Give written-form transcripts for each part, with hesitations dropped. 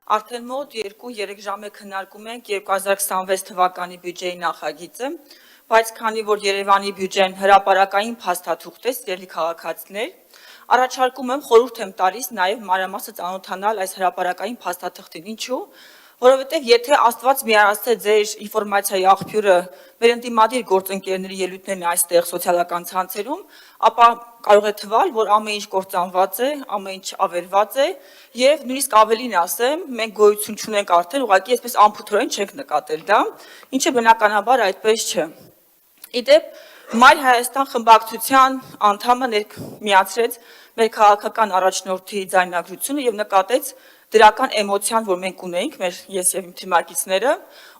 Արդեն մոտ 2-3 ժամ է քննարկում ենք 2026 թվականի բյուջեի նախագիծը, բայց քանի որ Երևանի բյուջեն հրապարակային փաստաթուղթ է, սիրելի քաղաքացիներ, առաջարկում եմ խորհուրդ եմ տալիս նաև մանրամասն ծանոթանալ այս հրապարակային փաստաթղթին, ինչու, որովհետև եթե Աստված միացե ձեր ինֆորմացիայի աղբյուրը մեր ընդդիմադիր գործընկերների ելույթներն այստեղ սոցիալական ցանցերում, ապա կարող է թվալ, որ ամեն ինչ կործանված է, ամեն ինչ ավերված է եւ նույնիսկ ավելին ասեմ, մենք գոյություն չունենք արդեն, ուղղակի այսպես ամփոփորեն չենք նկատել դա, ինչը բնականաբար այդպես չէ։ Իդեպ Մայր Հայաստան խմբակցության անդամը միացրեց մեր քաղաքական առաջնորդի ձայնագրությունը եւ նկատեց դրական էմոցիան, որ մենք ունեինք, ես եւ իմ թիմակիցները,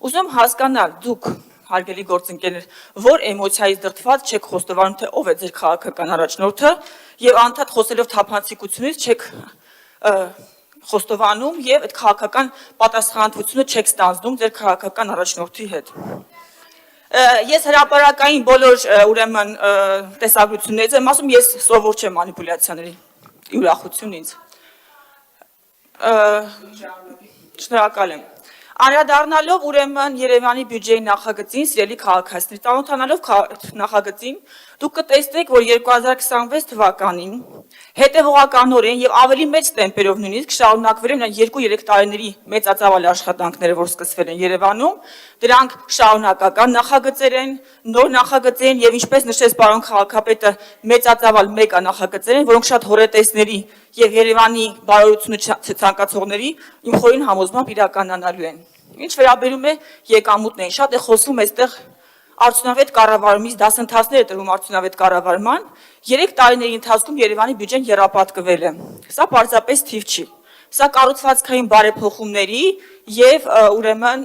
ուզում հասկանալ դուք հարգելի գործընկերներ, որ էմոցիայից դրդված չեք խոստովանում, թե ով է ձեր քաղաքական առաջնորդը եւ անդադ խոսելով թափանցիկությունից չեք խոստովանում եւ այդ քաղաքական պատասխանատվությունը չեք ստանձնում ձեր քաղաքական առաջնորդի հետ։ Ես հրապարակային բոլոր ուրեմն տեսագրություններից եմ ասում, ես սովոր չեմ մանիպուլյացիաների, ուրախություն ինձ։ Շնորհակալ եմ։ Անդրադառնալով ուրեմն Երևանի բյուջեի նախագծին, սիրելի քաղաքացիներ, ծանոթանալով նախագծին, դուք կտեսնեք, որ 2026 թվականին հետևողականորեն եւ ավելի մեծ տեմպերով նույնիսկ շարունակվել են 2-3 տարիների մեծածավալ աշխատանքները, որ սկսվել են Երևանում, դրանք շարունակական նախագծեր են, նոր նախագծեր են եւ ինչպես նշեց պարոն քաղաքապետը, մեծածավալ մեգա նախագծեր են, որոնք շատ հորետեսների եւ Երևանի բարօրությունը ցանկացողների իմ խորին համոզմամբ իրականանալու են։ Ինչ վերաբերում է եկամուտներին, շատ է խոսվում այստեղ արդյունավետ կառավարումից, դասընթացներ է տրվում արդյունավետ կառավարման, 3 տարիների ընթացքում Երևանի բյուջեն եռապատկվել է։ Սա պարզապես թիվ չի։ Սա կառուցվածքային բարեփոխումների եւ ուրեմն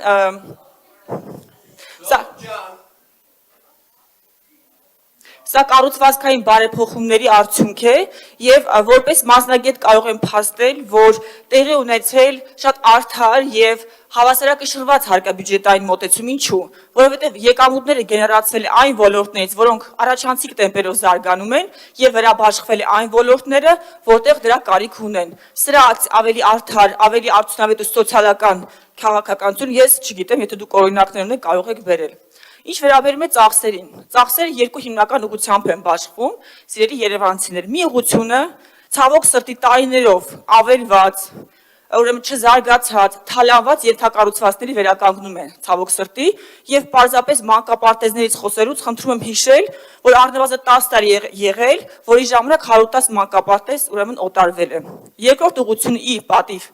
Սա կառուցվածքային բարեփոխումների արդյունք է եւ որպես մասնագետ կարող եմ փաստել, որ տեղի ունեցել շատ արդար եւ հավասարակշռված հարկաբյուջետային մոտեցում, ինչու, որովհետեւ եկամուտները գեներացվել է այն ոլորտներից, որոնք առաջանցիկ տեմպերով զարգանում են եւ վերաբաշխվել է այն ոլորտները, որտեղ դրա կարիք ունեն։ Սրա ավելի արդար, ավելի արդյունավետ ու սոցիալական քաղաքականություն ես չգիտեմ, եթե դուք օրինակներ ունեք, կարող եք բերել։ Ինչ վերաբերում է ծախսերին, ծախսերը երկու հիմնական ուղղությամբ են բաշխվում, սիրելի երևանցիներ, մի ուղղությունը ցավոք սրտի տարիներով ավերված, ուրեմն չզարգացած, թալանված ենթակառուցվածքների վերականգնում է ցավոք սրտի եւ պարզապես մանկապարտեզներից խոսելուց խնդրում եմ հիշել, որ առնվազն 10 տարի եղել, որի ժամանակ 110 մանկապարտեզ ուրեմն օտարվել է։ Երկրորդ ուղղությունը ի պատիվ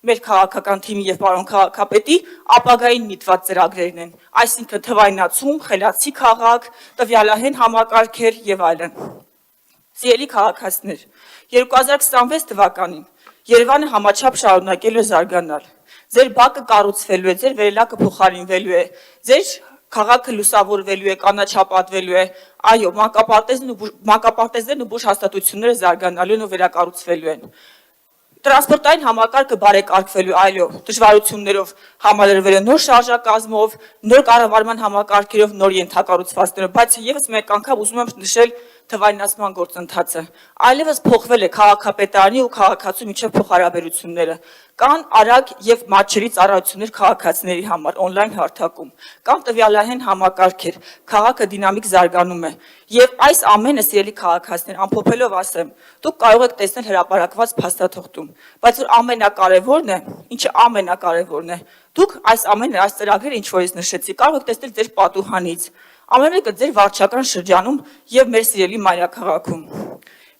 մեր քաղաքական թիմի եւ պարոն քաղաքապետի ապագային միտված ծրագրերն են, այսինքն թվայնացում, խելացի քաղաք, տվյալահեն համակարգեր եւ այլն։ Սիրելի քաղաքացիներ, 2026 թվականին Երևանը համաչափ շարունակելու է զարգանալ։ Ձեր բակը կառուցվելու է, ձեր վերելակը փոխարինվելու է, ձեր քաղաքը լուսավորվելու է, կանաչապատվելու է, այո, մանկապարտեզներն ու բուժ հաստատությունները զարգանալու են ու վերակառուցվելու են։ Տրանսպորտային համակարգը բարեկարգվելու, այո, դժվարություններով համալրվել է նոր շարժակազմով, նոր կառավարման համակարգերով, նոր ենթակառուցվածքներով, բայց եւս մեկ անգամ ուզում եմ նշել թվայնացման գործընթացը։ Այլևս փոխվել է քաղաքապետարանի ու քաղաքացու միջև փոխհարաբերությունները։ Կան արագ եւ մատչելի ծառայություններ քաղաքացիների համար on-line հարթակում, կամ տվյալահեն համակարգեր, քաղաքը դինամիկ զարգանում է։ Եվ այս ամենը, սիրելի քաղաքացիներ, ամփոփելով ասեմ, դուք կարող եք տեսնել հրապարակված փաստաթղթում, բայց որ ամենակարևորն է, ինչը ամենակարևորն է, դուք այս ծրագրերը, ինչ որ ես նշեցի, կարող եք տեսնել ձեր պատուհանից, ամեն մեկը ձեր վարչական շրջանում եւ մեր սիրելի մայրաքաղաքում։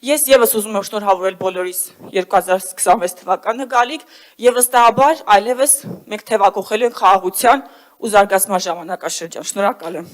Ես եւս ուզում եմ շնորհավորել բոլորիս 2026 թվականը գալիք եւ վստահաբար այլևս մենք թեվակողելու ենք խաղաղության ու զարգացման ժամանակաշրջան։ Շնորհակալ եմ։